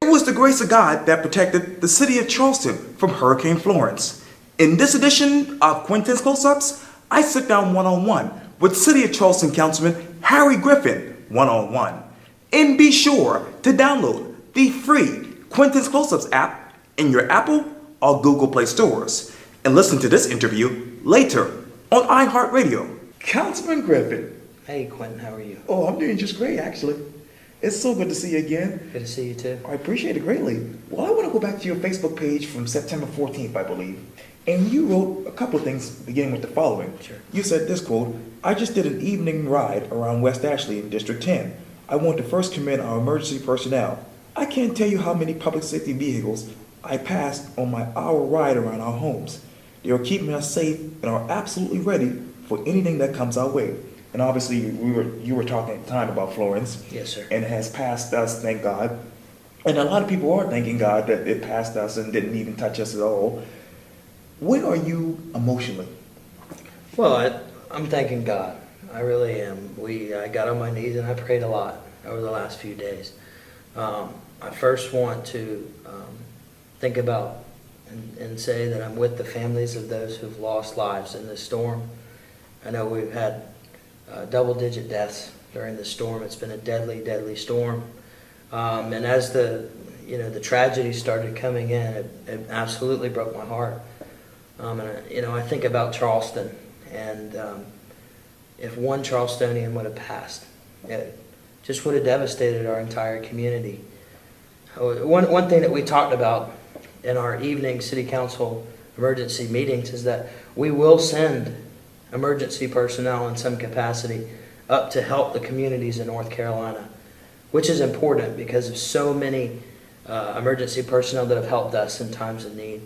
It was the grace of God that protected the city of Charleston from Hurricane Florence. In this edition of Quintin's Close-Ups, I sit down one-on-one with City of Charleston Councilman Harry Griffin one-on-one. And be sure to download the free Quintin's Close-Ups app in your Apple or Google Play stores and listen to this interview later on iHeartRadio. Councilman Griffin. Hey Quintin, how are you? Oh, I'm doing just great, actually. It's so good to see you again. Good to see you too. I appreciate it greatly. Well, I want to go back to your Facebook page from September 14th, I believe. And you wrote a couple of things beginning with the following. Sure. You said this quote, "I just did an evening ride around West Ashley in District 10. I want to first commend our emergency personnel. I can't tell you how many public safety vehicles I passed on my hour ride around our homes. They are keeping us safe and are absolutely ready for anything that comes our way." And obviously, you were talking at the time about Florence. Yes, sir. And it has passed us, thank God. And a lot of people are thanking God that it passed us and didn't even touch us at all. Where are you emotionally? Well, I'm thanking God. I really am. I got on my knees and I prayed a lot over the last few days. I first want to think about and say that I'm with the families of those who've lost lives in this storm. I know we've had double-digit deaths during the storm. It's been a deadly, deadly storm. And as the tragedy started coming in, it absolutely broke my heart. I think about Charleston, and if one Charlestonian would have passed, it just would have devastated our entire community. One thing that we talked about in our evening city council emergency meetings is that we will send emergency personnel in some capacity up to help the communities in North Carolina, which is important because of so many emergency personnel that have helped us in times of need.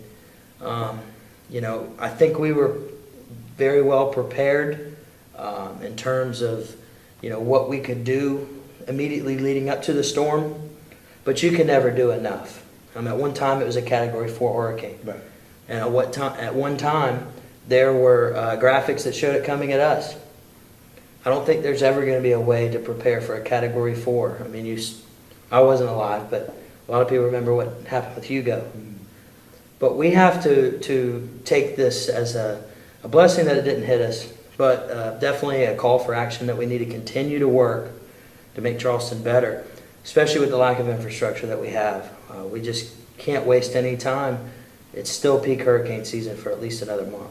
I think we were very well prepared in terms of what we could do immediately leading up to the storm, but you can never do enough. At one time it was a Category 4 hurricane, Right. and at one time there were graphics that showed it coming at us. I don't think there's ever going to be a way to prepare for a Category 4. I wasn't alive, but a lot of people remember what happened with Hugo. But we have to take this as a blessing that it didn't hit us, but definitely a call for action that we need to continue to work to make Charleston better, especially with the lack of infrastructure that we have. We just can't waste any time. It's still peak hurricane season for at least another month.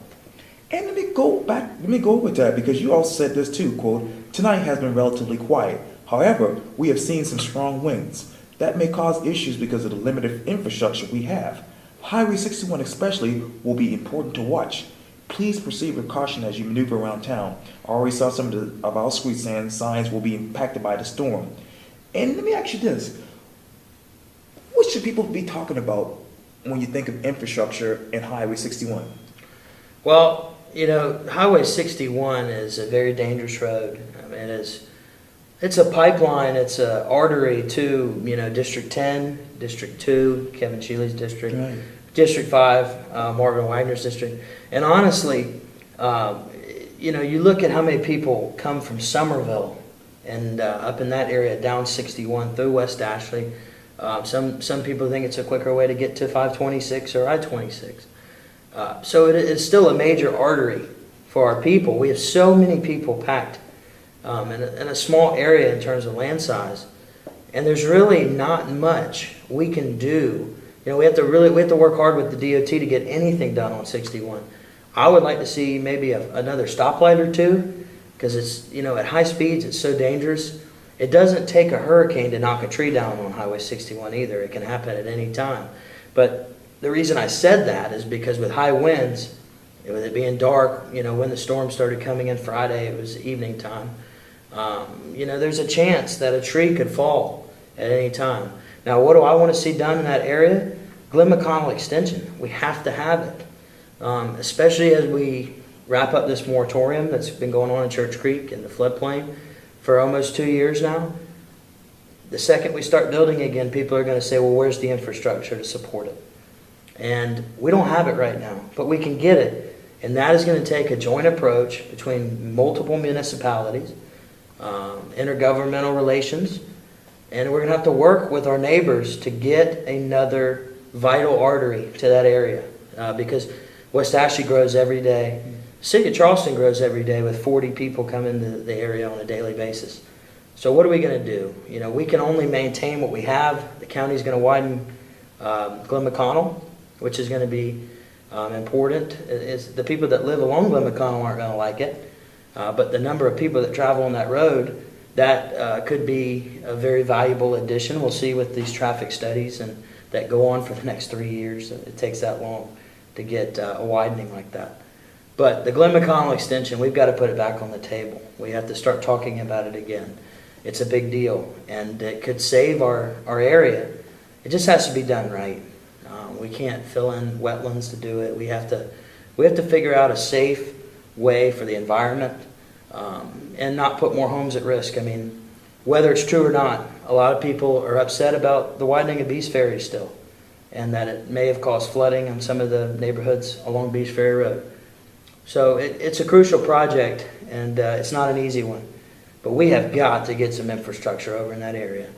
And let me go with that, because you also said this too, quote, "Tonight has been relatively quiet. However, we have seen some strong winds. That may cause issues because of the limited infrastructure we have. Highway 61 especially will be important to watch. Please proceed with caution as you maneuver around town. I already saw some of our street signs will be impacted by the storm." And let me ask you this. What should people be talking about when you think of infrastructure in Highway 61? Well, Highway 61 is a very dangerous road. It's a pipeline. It's an artery to, District 10, District 2, Kevin Shealy's district, Right. District 5, Marvin Wagner's district. And honestly, you look at how many people come from Somerville and up in that area down 61 through West Ashley. Some people think it's a quicker way to get to 526 or I-26. So it's still a major artery for our people. We have so many people packed in a small area in terms of land size, and there's really not much we can do. We have to work hard with the DOT to get anything done on 61. I would like to see maybe another stoplight or two, because it's at high speeds it's so dangerous. It doesn't take a hurricane to knock a tree down on Highway 61 either. It can happen at any time. But the reason I said that is because with high winds, with it being dark, when the storm started coming in Friday, it was evening time. There's a chance that a tree could fall at any time. Now, what do I want to see done in that area? Glen McConnell Extension. We have to have it, especially as we wrap up this moratorium that's been going on in Church Creek and the floodplain for almost 2 years now. The second we start building again, people are going to say, well, where's the infrastructure to support it? And we don't have it right now, but we can get it. And that is going to take a joint approach between multiple municipalities, intergovernmental relations, And we're going to have to work with our neighbors to get another vital artery to that area because West Ashley grows every day. City of Charleston grows every day with 40 people coming to the area on a daily basis. So what are we going to do? You know, we can only maintain what we have. The county's going to widen Glen McConnell, which is going to be important. The people that live along Glen McConnell aren't going to like it, but the number of people that travel on that road, that could be a very valuable addition. We'll see with these traffic studies and that go on for the next 3 years. It takes that long to get a widening like that. But the Glen McConnell extension, we've got to put it back on the table. We have to start talking about it again. It's a big deal, and it could save our area. It just has to be done right. We can't fill in wetlands to do it. We have to figure out a safe way for the environment and not put more homes at risk. I mean, whether it's true or not, a lot of people are upset about the widening of Beach Ferry still, and that it may have caused flooding in some of the neighborhoods along Beach Ferry Road. So it's a crucial project, and it's not an easy one. But we have got to get some infrastructure over in that area.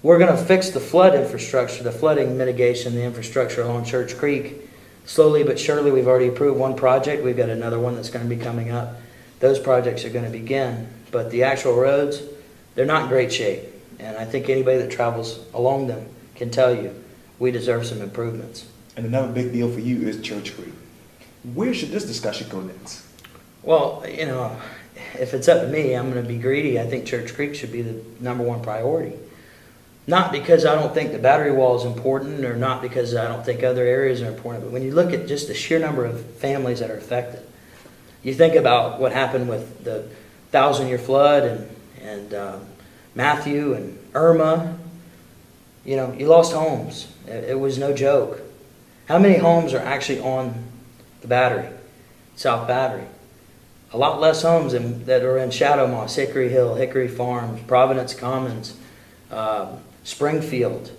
We're going to fix the flood infrastructure, the flooding mitigation, the infrastructure along Church Creek. Slowly but surely, we've already approved one project. We've got another one that's going to be coming up. Those projects are going to begin. But the actual roads, they're not in great shape. And I think anybody that travels along them can tell you we deserve some improvements. And another big deal for you is Church Creek. Where should this discussion go next? Well, you know, if it's up to me, I'm going to be greedy. I think Church Creek should be the #1 priority. Not because I don't think the battery wall is important or not because I don't think other areas are important, but when you look at just the sheer number of families that are affected, you think about what happened with the 1,000-year flood and Matthew and Irma. You know, you lost homes. It was no joke. How many homes are actually on the battery, South Battery? A lot less homes that are in Shadow Moss, Hickory Hill, Hickory Farms, Providence Commons, Springfield.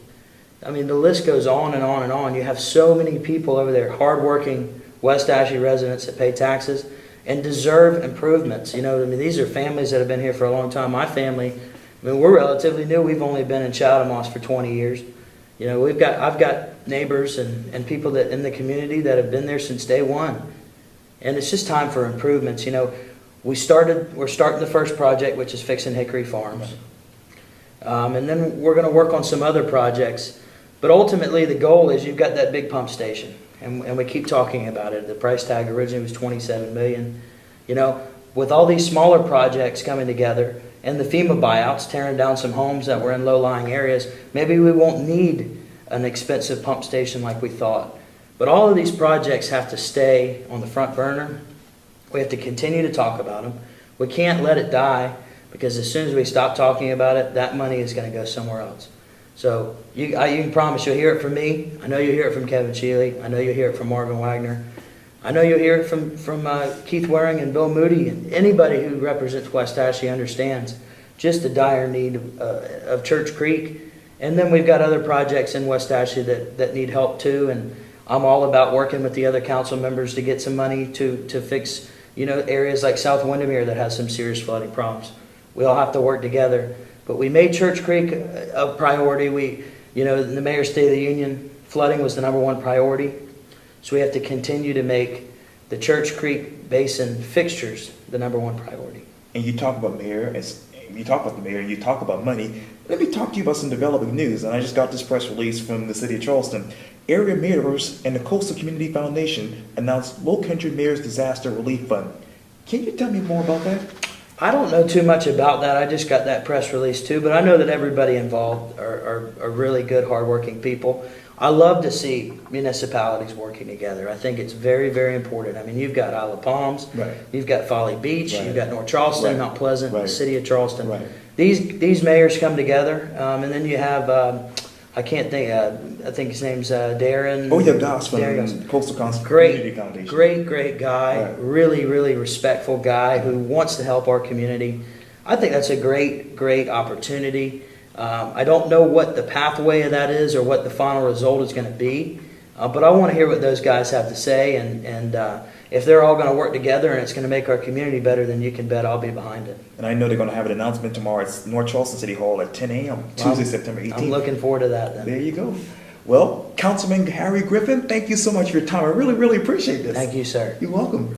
I mean, the list goes on and on and on. You have so many people over there, hardworking West Ashley residents that pay taxes and deserve improvements. You know, I mean, these are families that have been here for a long time. My family, I mean, we're relatively new. We've only been in Shadow Moss for 20 years. You know, I've got neighbors and people that in the community that have been there since day one. And it's just time for improvements. You know, we're starting the first project, which is fixing Hickory Farms. And then we're going to work on some other projects. But ultimately, the goal is you've got that big pump station. And we keep talking about it. The price tag originally was $27 million. You know, with all these smaller projects coming together and the FEMA buyouts tearing down some homes that were in low-lying areas, maybe we won't need an expensive pump station like we thought. But all of these projects have to stay on the front burner. We have to continue to talk about them. We can't let it die because as soon as we stop talking about it, that money is going to go somewhere else. So you can promise you'll hear it from me. I know you'll hear it from Kevin Shealy. I know you'll hear it from Marvin Wagner. I know you'll hear it from Keith Waring and Bill Moody, and anybody who represents West Ashley understands just the dire need of Church Creek. And then we've got other projects in West Ashley that need help too. And I'm all about working with the other council members to get some money to fix, you know, areas like South Windermere that has some serious flooding problems. We all have to work together. But we made Church Creek a priority. You know, in the Mayor's State of the Union, flooding was the #1 priority. So we have to continue to make the Church Creek Basin fixtures the #1 priority. And you talk about mayor, and you talk about the mayor, and you talk about money. Let me talk to you about some developing news. And I just got this press release from the City of Charleston. Area mayors and the Coastal Community Foundation announced Low Country Mayor's Disaster Relief Fund. Can you tell me more about that? I don't know too much about that. I just got that press release too, but I know that everybody involved are really good, hardworking people. I love to see municipalities working together. I think it's very, very important. I mean, you've got Isle of Palms, right. You've got Folly Beach, right. You've got North Charleston, right. Mount Pleasant, right. the City of Charleston. Right. These mayors come together, and then you have I can't think. I think his name's Darren. Oh yeah, Doss from Darren. Coastal Community Foundation. Great guy. Right. Really respectful guy who wants to help our community. I think that's a great opportunity. I don't know what the pathway of that is or what the final result is going to be, but I want to hear what those guys have to say. And if they're all gonna work together and it's gonna make our community better, then you can bet I'll be behind it. And I know they're gonna have an announcement tomorrow at North Charleston City Hall at 10 a.m., Tuesday, September 18th. I'm looking forward to that then. There you go. Well, Councilman Harry Griffin, thank you so much for your time. I really, really appreciate this. Thank you, sir. You're welcome.